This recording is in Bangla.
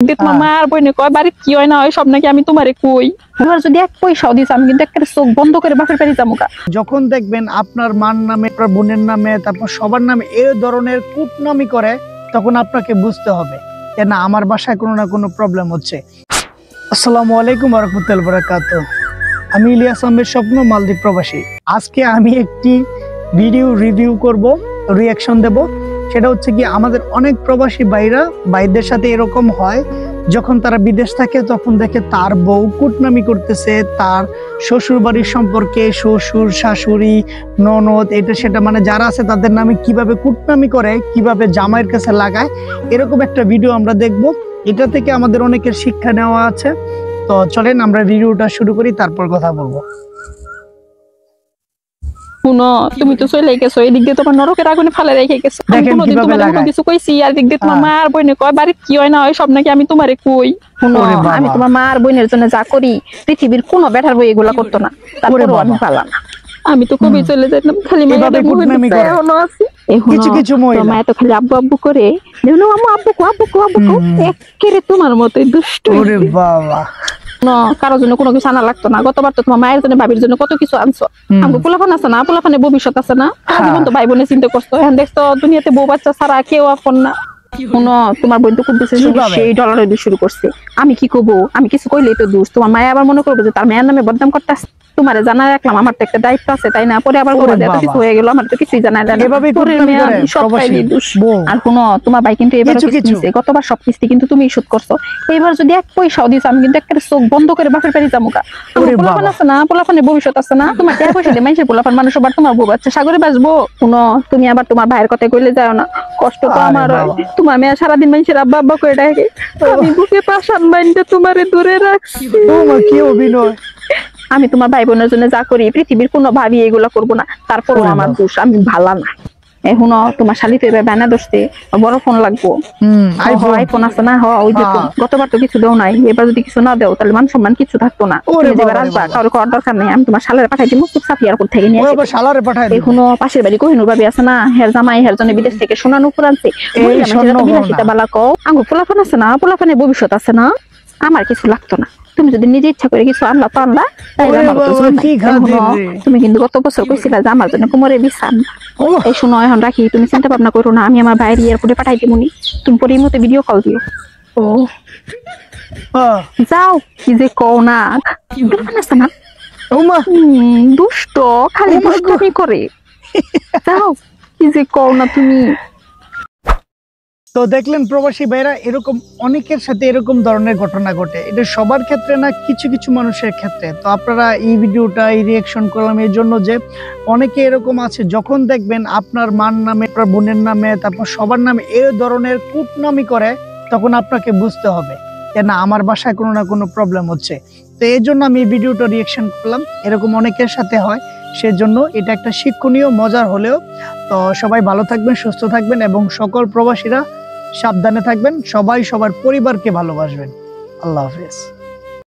তোমার মা আর বইনে কয় বাড়ি কি হয় না হয় সব নাকি আমি তোমারে কই। তোমার যদি এক পয়সাও দিস আমি কিন্তু একটা চোখ বন্ধ করে বাপের বাড়ি যাবো। যখন দেখবেন আপনার মার নামে, আপনার বোনের নামে, তারপর সবার নামে এই ধরনের কুটনামি করে, তখন আপনাকে বুঝতে হবে যে না, আমার বাসায় কোনো না কোনো প্রবলেম হচ্ছে। আসসালামু আলাইকুম ওয়া রাহমাতুল্লাহি ওয়া বারাকাতুহু। আমি ইলিয়াস আহমেদ স্বপ্ন, মালদ্বীপ প্রবাসী। আজকে আমি একটি ভিডিও রিভিউ করব, রিয়াকশন দেব। সেটা হচ্ছে কি, আমাদের অনেক প্রবাসী ভাইদের সাথে এরকম হয়, যখন তারা বিদেশ থাকে তখন দেখে তার বউ কুটনামি করতেছে তার শ্বশুর বাড়ির সম্পর্কে, শ্বশুর শাশুড়ি ননদ এটা সেটা, মানে যারা আছে তাদের নামে কিভাবে কুটনামি করে, কিভাবে জামাইয়ের কাছে লাগায়, এরকম একটা ভিডিও আমরা দেখব। এটা থেকে আমাদের অনেকের শিক্ষা নেওয়া আছে। তো চলেন আমরা ভিডিওটা শুরু করি, তারপর কথা বলবো। শুনো, তুমি তো চলে গেছো, এই দিক দিয়ে তোমার নরকের আগুনে ফালে রেখে গেছো। আমি কোনোদিন তোমার কোনো কিছু কইছি? আর দিক দিয়ে তোমার মা আর বইনে কয় বাড়ি কি হয় না হয় সব নাকি আমি তোমারে কই। শুনো, আমি তোমার মা আর বোনের জন্য যা করি পৃথিবীর কোনো বেটার বই এগুলা করতো না। তারপরে আমি পালাম, আমি তো কবে চলে যেতাম, খালি মেয়েদের মুখে এখনো আছে। কিছু কিছু মহিলা এত খালি আব্বু আব্বু করে, দেখলো আম্মু আব্বু আব্বু আব্বু, একেবারে তোমার মতোই দুষ্ট। ওরে বাবা, কারোর জন্য কোনো কিছু আনা লাগতো না। গতবার তো তোমার মায়ের জন্য ভাবির জন্য কত কিছু আনছো। আমাকে পোলাপান আছে না, পোলাপানের ভবিষ্যৎ আছে না, জীবন তো ভাই বোনে চিন্তা করছো। এখন দেখছো দুনিয়াতে বউ বাচ্চা ছাড়া কেউ আপন না। শুনো, তোমার বোন তো খুব বেশি সেই ডলার শুরু করছে। আমি কি করবো? আমি কিছু কইলেই তো দোষ। তোমার মায়ে আবার মনে করবে যে তার মেয়ের নামে বদনাম করতে আসছে। তোমারে জানা রাখলাম, আমার তো একটা দায়িত্ব আছে, তাই না? পরে আবার এত কিছু হয়ে গেল, আমার তো কিছুই জানা যায় না। আর শুনো, তোমার ভাই কিন্তু এবার গতবার সব কিস্তি কিন্তু তুমি শোধ করছো। এবার যদি এক পয়সাও দিস আমি কিন্তু একটা চোখ বন্ধ করে বাপের বাড়ি যাবো। পোলাপান আছে না, পোলাপানের ভবিষ্যৎ আছে না। তোমার এক পয়সা দিয়ে মানুষের পোলাপান মানুষ আবার তোমার বউ বাচ্চা সাগরে বাঁচবো। শুনো, তুমি আবার তোমার ভাইয়ের কথা কইলে যাও না, কষ্ট তো আমার হয়। তোমার মেয়ে সারাদিন মানুষের আব্বা আব্বা করে ডাকে, আমি বুকে পাশান বাইন্দা তোমারে দূরে রাখছি। কি অভিনয়! আমি তোমার ভাই বোনের জন্য যা করি পৃথিবীর কোনো ভাবি এগুলো করবো না। তারপরও আমার দোষ, আমি ভালা না। এখন তোমার শালি তো এবার ব্যানা দোষতে বড় ফোন লাগবো, আইফোন আছে না? ওই যে গতবার তো কিছু দেও নাই, এবার যদি কিছু না দেও তাহলে মান সম্মান কিছু থাকতো না। কারো করার দরকার নেই, আমি তোমার শালের পাঠাই দিব সাফি এয়ারপোর্ট থেকে নিয়ে আসি। এখনো পাশের বাড়ি কোহিনুর ভাবি আছে না, হের জামাই হের জন্য বিদেশ থেকে সোনা নুপুর আনছে। বিলাসিতা বালা কও, আঙ্গু পোলাফান আছে না, পোলাফানের ভবিষ্যৎ আছে না, আমার কিছু লাগতো না। তুমি যদি নিজে ইচ্ছা করে কিছু আনলা তো আনলা, তুমি কিন্তু গত বছর কইছিলা যে আমার জন্য কোমরে বিছান। এই শুনো, এখন রাখি, তুমি চিন্তা ভাবনা করো না, আমি আমার ভাইয়ের এয়ারপোর্টে পাঠাই দিব। তুমি পরে এই মতো ভিডিও কল দিও। ও যাও, কি যে কও না, আছে না দুষ্ট, খালি দুষ্টমি করে। যাও, কি যে কও না তুমি। তো দেখলেন প্রবাসী ভাইরা, এরকম অনেকের সাথে এরকম ধরনের ঘটনা ঘটে। এটা সবার ক্ষেত্রে না, কিছু কিছু মানুষের ক্ষেত্রে। তো আপনারা এই ভিডিওটা এই রিয়াকশন করলাম এই জন্য যে অনেকে এরকম আছে, যখন দেখবেন আপনার মার নামে, আপনার বোনের নামে, তারপর সবার নামে এই ধরনের কুটনামি করে, তখন আপনাকে বুঝতে হবে যে না, আমার বাসায় কোনো না কোনো প্রবলেম হচ্ছে। তো এই জন্য আমি এই ভিডিওটা রিয়াকশন করলাম। এরকম অনেকের সাথে হয়, সেজন্য এটা একটা শিক্ষণীয়, মজার হলেও। তো সবাই ভালো থাকবেন, সুস্থ থাকবেন, এবং সকল প্রবাসীরা সাবধানে থাকবেন। সবাই সবার পরিবারকে ভালোবাসবেন। আল্লাহ হাফেজ।